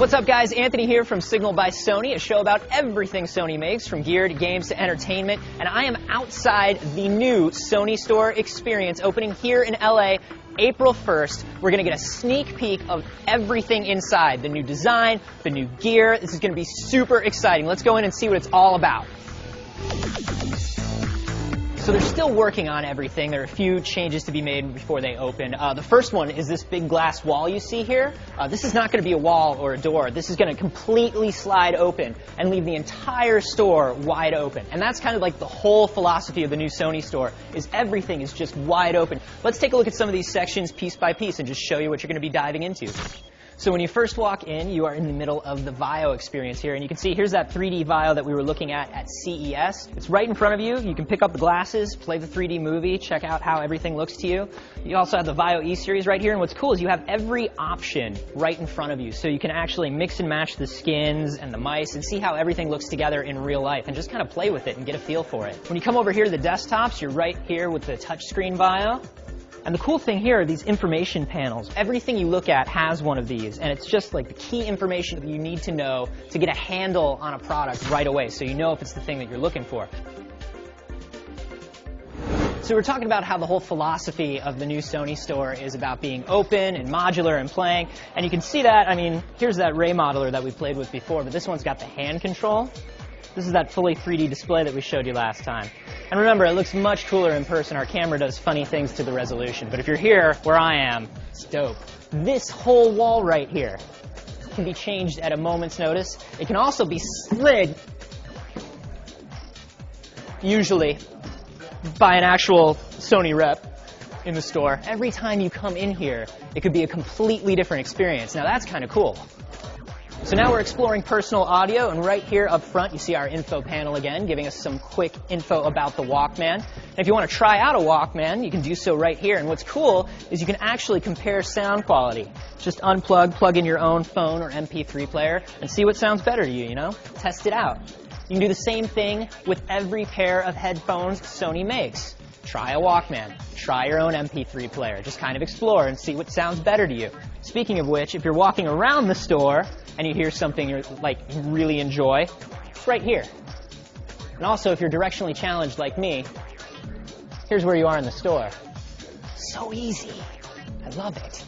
What's up, guys? Anthony here from Signal by Sony, a show about everything Sony makes, from gear to games to entertainment. And I am outside the new Sony store experience opening here in LA April 1st. We're going to get a sneak peek of everything inside, the new design, the new gear. This is going to be super exciting. Let's go in and see what it's all about. So they're still working on everything. There are a few changes to be made before they open. The first one is this big glass wall you see here. This is not going to be a wall or a door. This is going to completely slide open and leave the entire store wide open. And that's kind of like the whole philosophy of the new Sony store, is everything is just wide open. Let's take a look at some of these sections piece by piece and just show you what you're going to be diving into. So when you first walk in, you are in the middle of the VAIO experience here. And you can see here's that 3D VAIO that we were looking at CES. It's right in front of you. You can pick up the glasses, play the 3D movie, check out how everything looks to you. You also have the VAIO E-Series right here. And what's cool is you have every option right in front of you. So you can actually mix and match the skins and the mice and see how everything looks together in real life and just kind of play with it and get a feel for it. When you come over here to the desktops, you're right here with the touchscreen VAIO. And the cool thing here are these information panels. Everything you look at has one of these, and it's just like the key information that you need to know to get a handle on a product right away, so you know if it's the thing that you're looking for. So we're talking about how the whole philosophy of the new Sony store is about being open and modular and playing, and you can see that. I mean, here's that Ray modeler that we played with before, but this one's got the hand control. This is that fully 3D display that we showed you last time. And remember, it looks much cooler in person. Our camera does funny things to the resolution. But if you're here, where I am, it's dope. This whole wall right here can be changed at a moment's notice. It can also be slid, usually, by an actual Sony rep in the store. Every time you come in here, it could be a completely different experience. Now, that's kind of cool. So now we're exploring personal audio, and right here up front you see our info panel again, giving us some quick info about the Walkman. And if you want to try out a Walkman, you can do so right here. And what's cool is you can actually compare sound quality. Just unplug, plug in your own phone or MP3 player, and see what sounds better to you, you know? Test it out. You can do the same thing with every pair of headphones Sony makes. Try a Walkman. Try your own MP3 player. Just kind of explore and see what sounds better to you. Speaking of which, if you're walking around the store and you hear something you really enjoy, it's right here. And also, if you're directionally challenged like me, here's where you are in the store. So easy. I love it.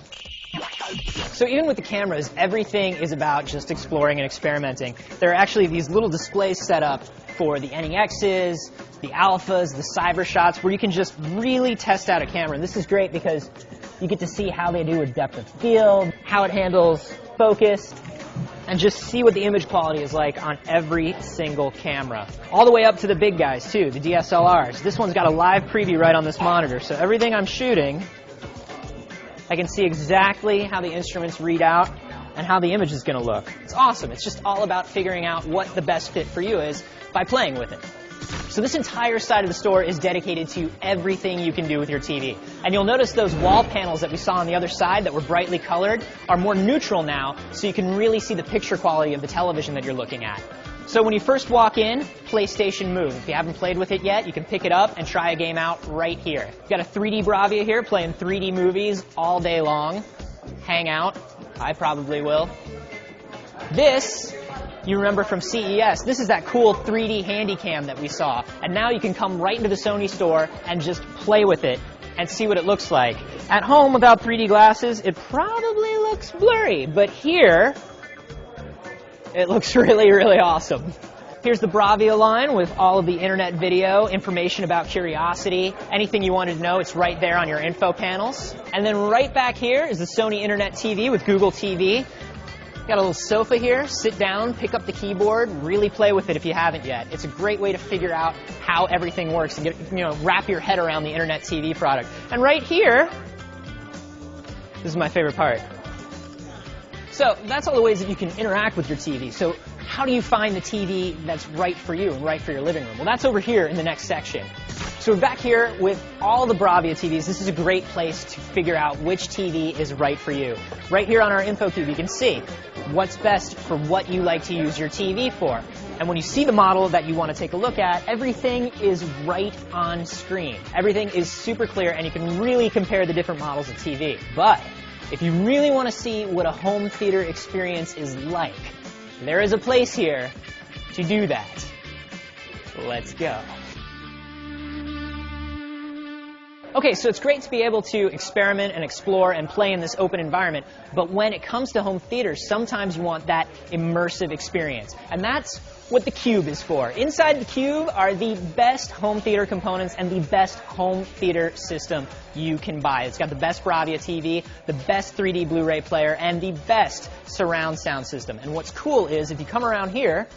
So even with the cameras, everything is about just exploring and experimenting. There are actually these little displays set up for the NEXs, the alphas, the cyber shots, where you can just really test out a camera. And this is great because you get to see how they do with depth of field, how it handles focus, and just see what the image quality is like on every single camera. All the way up to the big guys too, the DSLRs. This one's got a live preview right on this monitor, so everything I'm shooting, I can see exactly how the instruments read out and how the image is going to look. It's awesome. It's just all about figuring out what the best fit for you is by playing with it. So this entire side of the store is dedicated to everything you can do with your TV. And you'll notice those wall panels that we saw on the other side that were brightly colored are more neutral now, so you can really see the picture quality of the television that you're looking at. So when you first walk in, PlayStation Move. If you haven't played with it yet, you can pick it up and try a game out right here. You've got a 3D Bravia here playing 3D movies all day long. Hang out. I probably will. This, you remember from CES, this is that cool 3D Handycam that we saw. And now you can come right into the Sony store and just play with it and see what it looks like. At home, without 3D glasses, it probably looks blurry. But here, it looks really, really awesome. Here's the Bravia line with all of the internet video, information about Curiosity, anything you wanted to know, it's right there on your info panels. And then right back here is the Sony Internet TV with Google TV. Got a little sofa here, sit down, pick up the keyboard, really play with it if you haven't yet. It's a great way to figure out how everything works and get, wrap your head around the Internet TV product. And right here, this is my favorite part. So that's all the ways that you can interact with your TV. So how do you find the TV that's right for you and right for your living room? Well, that's over here in the next section. So we're back here with all the Bravia TVs. This is a great place to figure out which TV is right for you. Right here on our info cube, you can see what's best for what you like to use your TV for. And when you see the model that you want to take a look at, everything is right on screen. Everything is super clear, and you can really compare the different models of TV. But If you really want to see what a home theater experience is like, there is a place here to do that. Let's go. Okay, so it's great to be able to experiment and explore and play in this open environment, but when it comes to home theaters, sometimes you want that immersive experience. And that's what the Cube is for. Inside the Cube are the best home theater components and the best home theater system you can buy. It's got the best Bravia TV, the best 3D Blu-ray player, and the best surround sound system. And what's cool is if you come around here,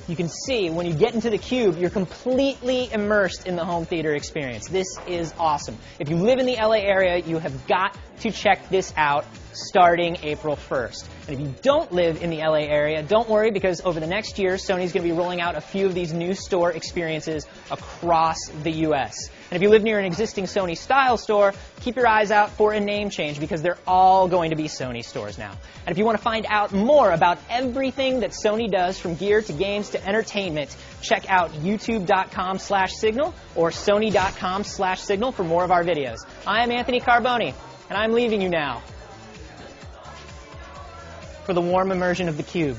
you can see when you get into the Cube, you're completely immersed in the home theater experience. This is awesome. If you live in the LA area, you have got to check this out starting April 1st. And if you don't live in the LA area, don't worry, because over the next year, Sony's going to be rolling out a few of these new store experiences across the US. And if you live near an existing Sony style store, keep your eyes out for a name change, because they're all going to be Sony stores now. And if you want to find out more about everything that Sony does, from gear to games to entertainment, check out youtube.com/signal or sony.com/signal for more of our videos. I am Anthony Carboni, and I'm leaving you now for the warm immersion of the Cube.